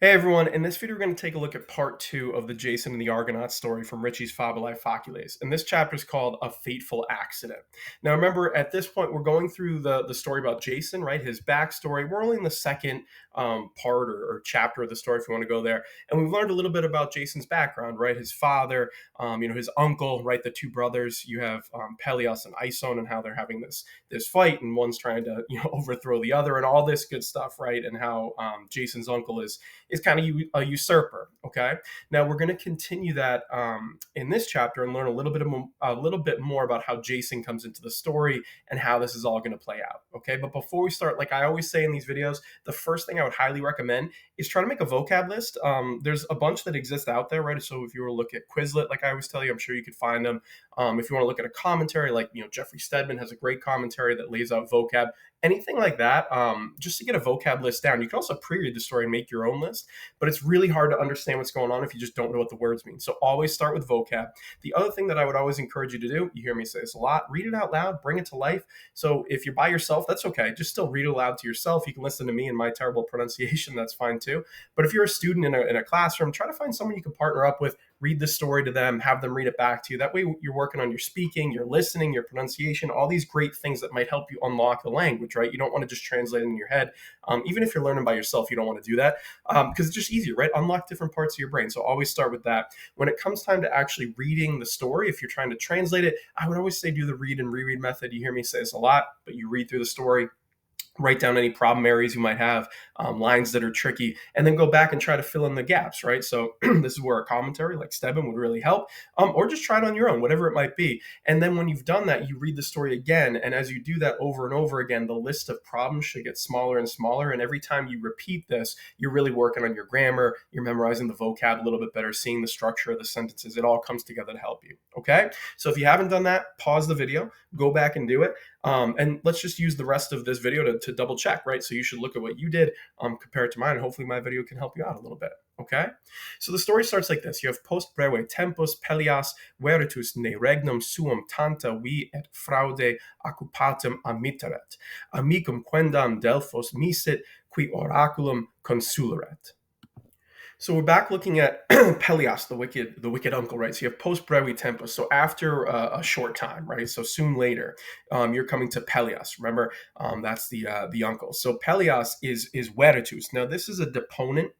Hey everyone, in this video we're going to take a look at part 2 of the Jason and the Argonauts story from Ritchie's Fabulae Faciles. And this chapter is called A Fateful Accident. Now remember, at this point we're going through the story about Jason, right? His backstory. We're only in the second part or chapter of the story if you want to go there. And we've learned a little bit about Jason's background, right? His father, his uncle, right? The two brothers. You have Pelias and Ison and how they're having this fight and one's trying to overthrow the other and all this good stuff, right? And how Jason's uncle is kind of a usurper. Okay, now we're going to continue that in this chapter and learn a little bit more about how Jason comes into the story and how this is all going to play out. Okay, but before we start, like I always say in these videos, the first thing I would highly recommend is try to make a vocab list. There's a bunch that exist out there, right? So if you were to look at Quizlet, like I always tell you, I'm sure you could find them. If you want to look at a commentary, like Jeffrey Stedman has a great commentary that lays out vocab. Anything like that, just to get a vocab list down. You can also pre-read the story and make your own list, but it's really hard to understand what's going on if you just don't know what the words mean. So always start with vocab. The other thing that I would always encourage you to do, you hear me say this a lot, read it out loud, bring it to life. So if you're by yourself, that's okay. Just still read it aloud to yourself. You can listen to me and my terrible pronunciation, that's fine too. But if you're a student in a classroom, try to find someone you can partner up with, read the story to them, have them read it back to you. That way you're working on your speaking, your listening, your pronunciation, all these great things that might help you unlock the language, right? You don't want to just translate it in your head. Even if you're learning by yourself, you don't want to do that because it's just easier, right? Unlock different parts of your brain. So always start with that. When it comes time to actually reading the story, if you're trying to translate it, I would always say do the read and reread method. You hear me say this a lot, but you read through the story, write down any problem areas you might have, lines that are tricky, and then go back and try to fill in the gaps, right? So this is where a commentary like Stedman would really help, or just try it on your own, whatever it might be. And then when you've done that, you read the story again. And as you do that over and over again, the list of problems should get smaller and smaller. And every time you repeat this, you're really working on your grammar, you're memorizing the vocab a little bit better, seeing the structure of the sentences. It all comes together to help you, okay? So if you haven't done that, pause the video, go back and do it. And let's just use the rest of this video to double check, right? So you should look at what you did compared to mine, and hopefully my video can help you out a little bit, okay? So the story starts like this. You have post breve tempus Pelias veritus ne regnum suum tanta vi et fraude occupatum amitteret, amicum quendam Delphos misit, qui oraculum consuleret. So we're back looking at Pelias, the wicked uncle, right? So you have post brevi tempus. So after a short time, right? So soon later, you're coming to Pelias. Remember, that's the uncle. So Pelias is veritus. Now this is a deponent.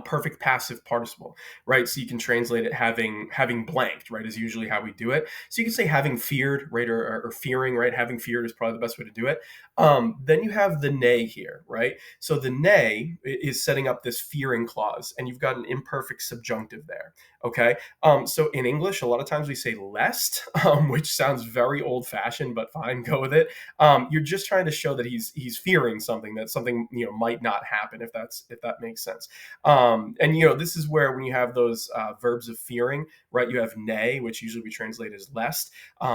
Perfect passive participle, right? So you can translate it having blanked, right? Is usually how we do it. So you can say having feared, right, or fearing, right? Having feared is probably the best way to do it. Then you have the ne here, right? So the ne is setting up this fearing clause, and you've got an imperfect subjunctive there. Okay. So in English, a lot of times we say lest, which sounds very old-fashioned, but fine, go with it. You're just trying to show that he's fearing something, that something might not happen, if that makes sense. And this is where when you have those verbs of fearing, right, you have ne, which usually we translate as lest,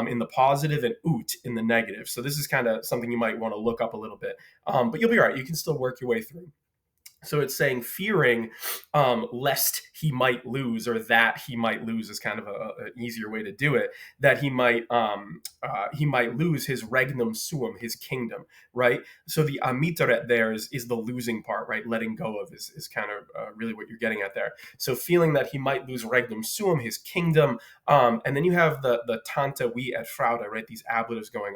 in the positive, and ut in the negative. So this is kind of something you might want to look up a little bit, but you'll be all right. You can still work your way through. So it's saying fearing lest he might lose, or that he might lose is kind of an easier way to do it. That he might lose his regnum suum, his kingdom, right? So the amitteret there is the losing part, right? Letting go of is kind of really what you're getting at there. So feeling that he might lose regnum suum, his kingdom, and then you have the tanta vi et fraude, right? These ablatives going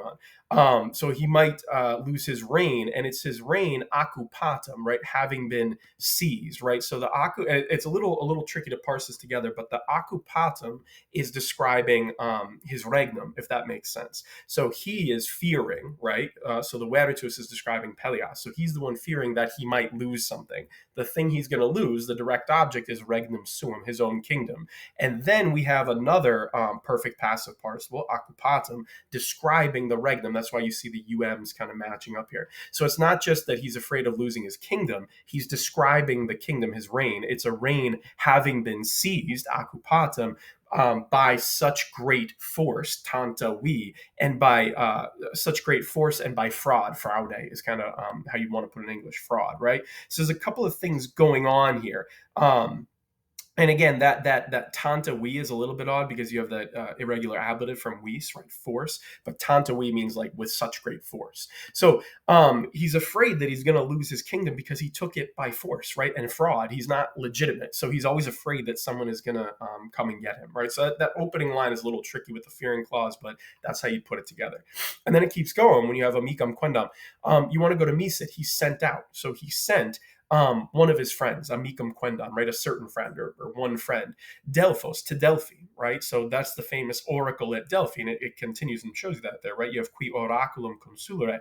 on. So he might lose his reign, and it's his reign occupatum, right? Having been seized, right? So it's a little tricky to parse this together, but the occupatum is describing his regnum, if that makes sense. So he is fearing, right? So the veritus is describing Pelias. So he's the one fearing that he might lose something. The thing he's going to lose, the direct object, is regnum suum, his own kingdom. And then we have another perfect passive participle, occupatum, describing the regnum. That's why you see the UMs kind of matching up here. So it's not just that he's afraid of losing his kingdom. He's describing the kingdom, his reign. It's a reign having been seized, occupatum, by such great force, tanta vi, and by such great force and by fraud. Fraude is kind of how you want to put it in English, fraud, right? So there's a couple of things going on here. And again, that tanta we is a little bit odd because you have that irregular ablative from vis, right? Force, but tanta we means like with such great force. So he's afraid that he's going to lose his kingdom because he took it by force, right? And fraud. He's not legitimate, so he's always afraid that someone is going to come and get him, right? So that opening line is a little tricky with the fearing clause, but that's how you put it together. And then it keeps going when you have amicam quendam. You want to go to misit. He's sent out, so he sent one of his friends, amicum quendam, right? A certain friend or one friend, Delphos to Delphi, right? So that's the famous oracle at Delphi, and it continues and shows you that there, right? You have qui oraculum consulere.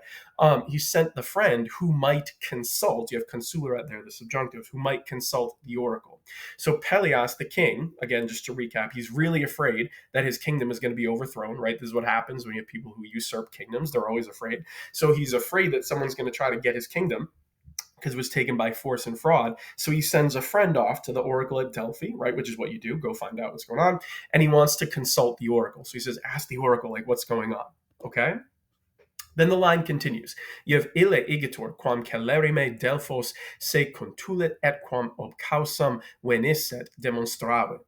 He sent the friend who might consult. You have consulere there, the subjunctive, who might consult the oracle. So Pelias, the king, again, just to recap, he's really afraid that his kingdom is going to be overthrown, right? This is what happens when you have people who usurp kingdoms. They're always afraid. So he's afraid that someone's going to try to get his kingdom because it was taken by force and fraud. So he sends a friend off to the oracle at Delphi, right? Which is what you do. Go find out what's going on. And he wants to consult the oracle. So he says, ask the oracle, like, what's going on? Okay. Then the line continues. You have ille igitur quam celerime Delphos se contulit et quam ob causam venisset demonstrave.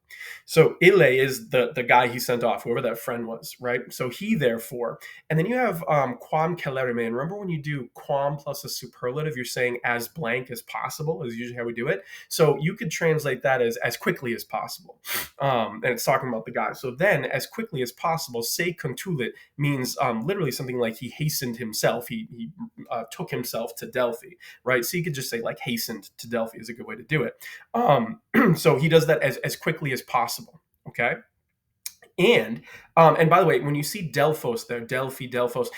So ille is the guy he sent off, whoever that friend was, right? So he therefore, and then you have quam celerime. And remember when you do quam plus a superlative, you're saying as blank as possible is usually how we do it. So you could translate that as quickly as possible. And it's talking about the guy. So then as quickly as possible, se contulit means literally something like he hastened himself. He took himself to Delphi, right? So you could just say like hastened to Delphi is a good way to do it. So he does that as quickly as possible. Okay. And by the way, when you see Delphos there, Delphi, Delphos,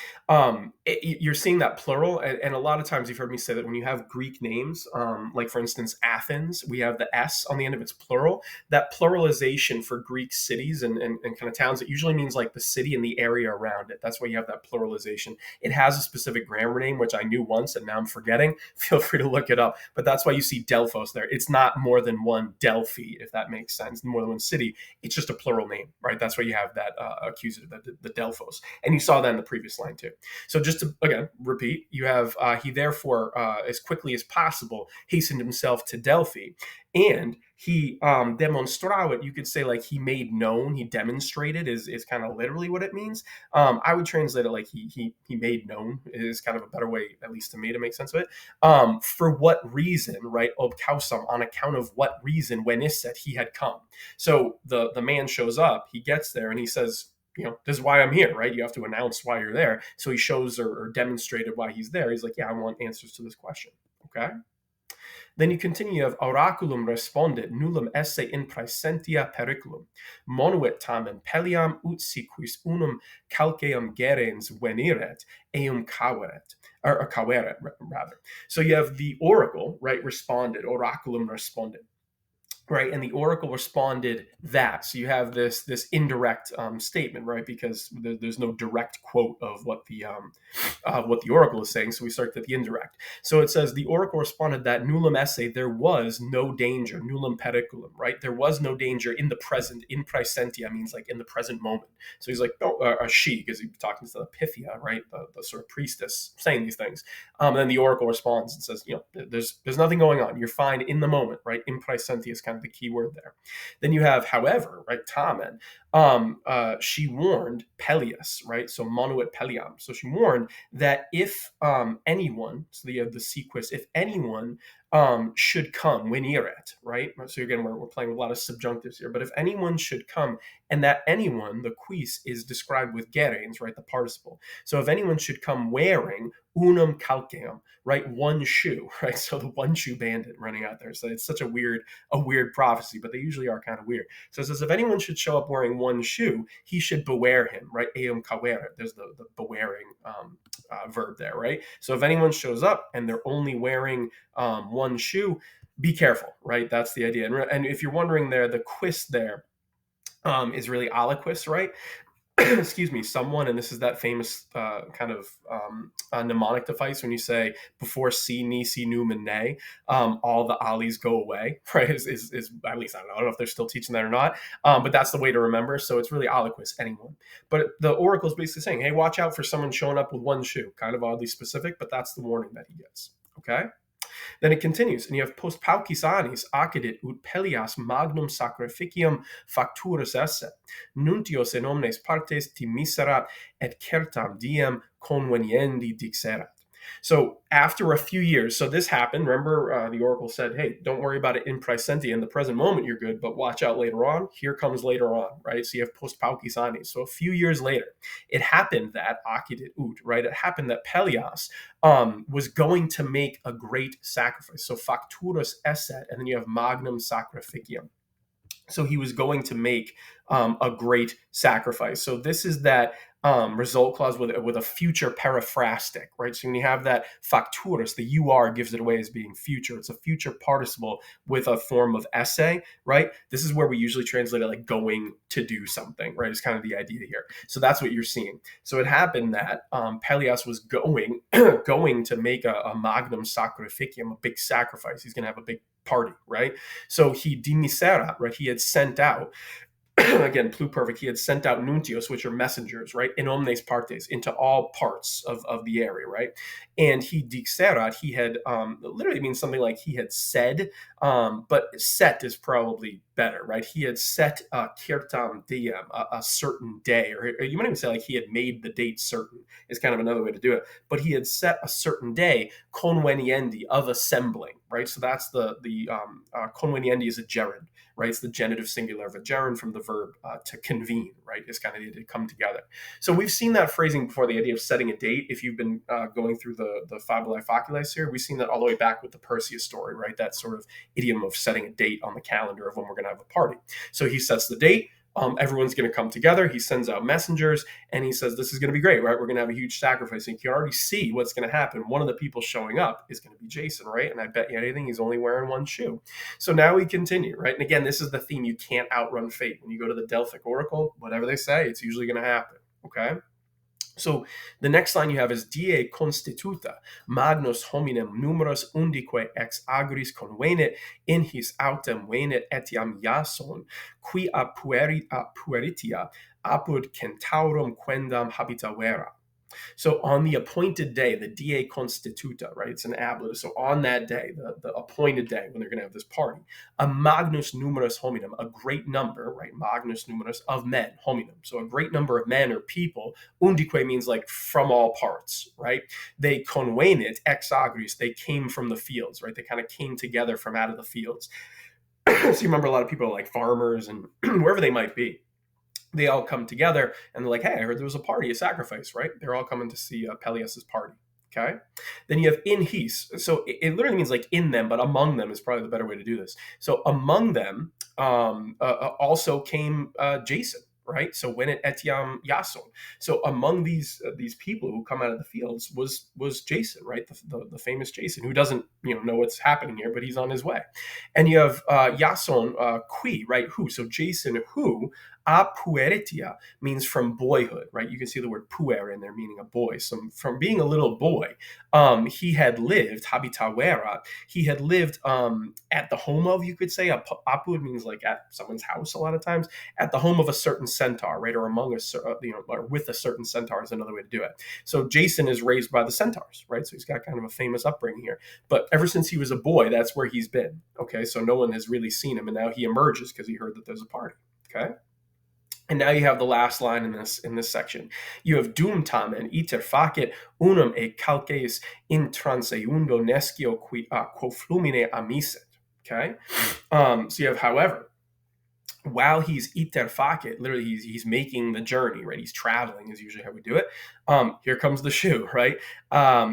you're seeing that plural. And a lot of times you've heard me say that when you have Greek names, like for instance, Athens, we have the S on the end of its plural. That pluralization for Greek cities and kind of towns, it usually means like the city and the area around it. That's why you have that pluralization. It has a specific grammar name, which I knew once and now I'm forgetting. Feel free to look it up. But that's why you see Delphos there. It's not more than one Delphi, if that makes sense, more than one city. It's just a plural name, right? That's why you have that accusative, the Delphos. And you saw that in the previous line too. So just to, again, repeat, you have he therefore, as quickly as possible, hastened himself to Delphi. And he demonstrava, you could say like he made known, he demonstrated is kind of literally what it means. I would translate it like he made known is kind of a better way, at least to me, to make sense of it. For what reason, right? Ob causam, on account of what reason, when is said he had come. So the man shows up, he gets there, and he says, this is why I'm here, right? You have to announce why you're there. So he shows or demonstrated why he's there. He's like, yeah, I want answers to this question. Okay. Then you continue, you have oraculum respondit, nullum esse in praesentia periculum, monuit tamen peliam ut siquis unum calceum gerens veniret, eum caveret, or caveret rather. So you have the oracle, right, responded, oraculum responded. Right, and the oracle responded that. So you have this indirect statement, right? Because there's no direct quote of what the oracle is saying. So we start at the indirect. So it says the oracle responded that nullum esse, there was no danger, nullum periculum, right? There was no danger in the present. In praesentia means like in the present moment. So he's like, she, because he's talking to the Pythia, right? The sort of priestess saying these things. And then the oracle responds and says, there's nothing going on. You're fine in the moment, right? In praesentia is kind of the key word there. Then you have, however, right, tamen, she warned Pelias, right? So monuit Peliam. So she warned that if anyone, so you have the sequus, if anyone should come, veniret, right? So again, we're playing with a lot of subjunctives here, but if anyone should come, and that anyone, the quis, is described with gerens, right? The participle. So if anyone should come wearing unum calceum, right? One shoe, right? So the one shoe bandit running out there. So it's such a weird prophecy, but they usually are kind of weird. So it says, if anyone should show up wearing one shoe, he should beware him, right? Eum cavere. There's the bewaring verb there, right? So if anyone shows up and they're only wearing one shoe, be careful, right? That's the idea. And if you're wondering there, the quis there is really aliquis, right? Excuse me, someone, and this is that famous kind of mnemonic device when you say before si, ni, si, num, and ne, all the alis go away, right? Is at least, I don't know if they're still teaching that or not, but that's the way to remember. So it's really aliquis, anyone. But the oracle is basically saying, hey, watch out for someone showing up with one shoe. Kind of oddly specific, but that's the warning that he gets. Okay. Then it continues, and you have post paucis annis accidit ut pelias magnum sacrificium facturus esse, nuntios in omnes partes timiserat et certam diem conveniendi dixerat. So after a few years, so this happened. Remember, the oracle said, "Hey, don't worry about it in praesenti, in the present moment, you're good, but watch out later on." Here comes later on, right? So you have post paucis annis. So a few years later, it happened that accidit ut, right? It happened that Pelias was going to make a great sacrifice. So facturus esset, and then you have magnum sacrificium. So he was going to make a great sacrifice. So this is that result clause with a future periphrastic, right? So when you have that facturus, the UR gives it away as being future. It's a future participle with a form of essay, right? This is where we usually translate it like going to do something, right? It's kind of the idea here. So that's what you're seeing. So it happened that Pelias was going going to make a magnum sacrificium, a big sacrifice. He's going to have a big party, right? So he dimiserat, right? He had sent out, again, pluperfect, he had sent out nuntios, which are messengers, right? In omnes partes, into all parts of the area, right? And he dixerat, he had, literally means something like he had said, but set is probably better, right? He had set certam diem, a certain day, or you might even say like he had made the date certain, is kind of another way to do it. But he had set a certain day, conveniendi, of assembling, right? So that's the conveniendi is a gerund, right? It's the genitive singular of a gerund from the verb to convene, right? It's kind of to come together. So we've seen that phrasing before, the idea of setting a date. If you've been going through the Fabulae Faciles here, we've seen that all the way back with the Perseus story, right? That sort of idiom of setting a date on the calendar of when we're going to have a party. So he sets the date. Everyone's going to come together. He sends out messengers and he says, this is going to be great, right? We're going to have a huge sacrifice. And you can already see what's going to happen. One of the people showing up is going to be Jason, right? And I bet you anything, he's only wearing one shoe. So now we continue, right? And again, this is the theme. You can't outrun fate. When you go to the Delphic Oracle, whatever they say, it's usually going to happen, okay? So the next line you have is die constituta magnus hominem numerus undique ex agris convenit in his autem venit etiam Iason, qui a pueritia apud centaurum quendam habita vera. So on the appointed day, the die constituta, right? It's an ablative. So on that day, the appointed day when they're going to have this party, a magnus numerus hominum, a great number, right? Magnus numerus of men, hominum. So a great number of men or people. Undique means like from all parts, right? They convenit ex agris. They came from the fields, right? They kind of came together from out of the fields. So you remember a lot of people are like farmers and wherever they might be. They all come together and they're like, hey, I heard there was a party, a sacrifice, right? They're all coming to see Pelias's party. Okay. Then you have in his. So it literally means like in them, but among them is probably the better way to do this. So among them also came Jason, right? So when it etiam Iason. So among these people who come out of the fields was Jason, right? The famous Jason, who doesn't know what's happening here, but he's on his way. And you have Iason, qui, right? Who? So Jason, who a pueritia means from boyhood, right? You can see the word puer in there, meaning a boy. So from being a little boy, he had lived, habitavera, he had lived at the home of, you could say, apud means like at someone's house a lot of times, at the home of a certain centaur, right? Or among or with a certain centaur is another way to do it. So Jason is raised by the centaurs, right? So he's got kind of a famous upbringing here. But ever since he was a boy, that's where he's been, okay? So no one has really seen him, and now he emerges because he heard that there's a party, okay? And now you have the last line in this section. You have dum tamen iter facet unum e calces in transeundo nescio quo flumine amiset. Okay? So you have, however, while he's iter facet, literally he's making the journey, right? He's traveling is usually how we do it. Here comes the shoe, right?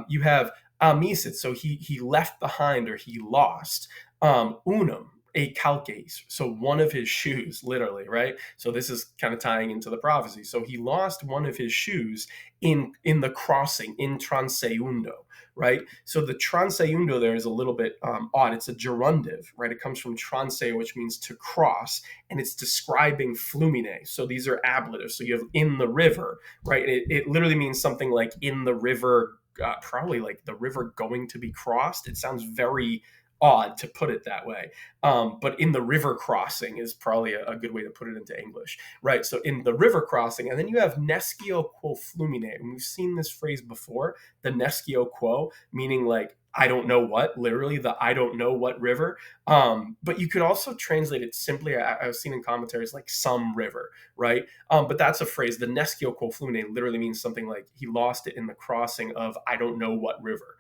You have amiset, so he left behind or he lost unum, a calces, so one of his shoes, literally, right? So this is kind of tying into the prophecy. So he lost one of his shoes in the crossing, in transeundo, right? So the transeundo there is a little bit odd. It's a gerundive, right? It comes from transe, which means to cross, and it's describing flumine. So these are ablatives. So you have in the river, right? It literally means something like in the river, probably like the river going to be crossed. It sounds very odd to put it that way. But in the river crossing is probably a good way to put it into English, right? So in the river crossing, and then you have nescio quo flumine. And we've seen this phrase before, the nescio quo, meaning like I don't know what, literally the I don't know what river. But you could also translate it simply, I've seen in commentaries, like some river, right? But that's a phrase. The nescio quo flumine literally means something like he lost it in the crossing of I don't know what river.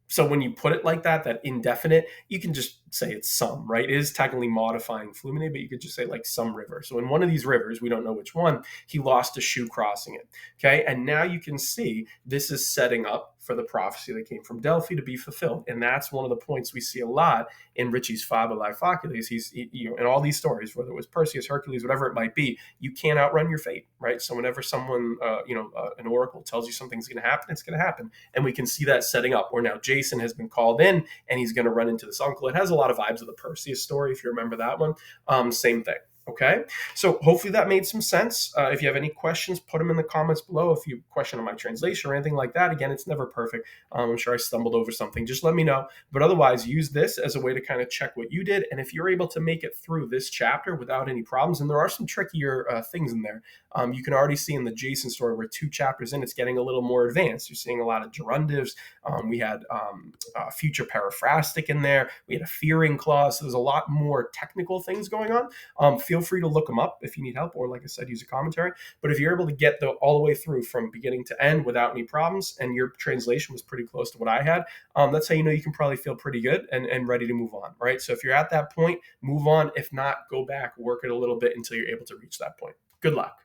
So when you put it like that indefinite, you can just say it's some, right? It is technically modifying flumine, but you could just say like some river. So in one of these rivers, we don't know which one, he lost a shoe crossing it. Okay. And now you can see this is setting up for the prophecy that came from Delphi to be fulfilled. And that's one of the points we see a lot in Ritchie's Fabulae Faciles. In all these stories, whether it was Perseus, Hercules, whatever it might be, you can't outrun your fate, right? So whenever someone, an oracle tells you something's going to happen, it's going to happen. And we can see that setting up where now Jason has been called in and he's going to run into this uncle. It has a lot of vibes of the Perseus story, if you remember that one. Same thing. Okay, so hopefully that made some sense. If you have any questions, put them in the comments below. If you question on my translation or anything like that, again, it's never perfect. I'm sure I stumbled over something. Just let me know. But otherwise, use this as a way to kind of check what you did. And if you're able to make it through this chapter without any problems, and there are some trickier things in there, you can already see in the Jason story, we're 2 chapters in, it's getting a little more advanced. You're seeing a lot of gerundives. We had future paraphrastic in there. We had a fearing clause. So there's a lot more technical things going on. Feel free to look them up if you need help, or like I said, use a commentary. But if you're able to get all the way through from beginning to end without any problems, and your translation was pretty close to what I had, that's how you know you can probably feel pretty good and ready to move on, right? So if you're at that point, move on. If not, go back, work it a little bit until you're able to reach that point. Good luck.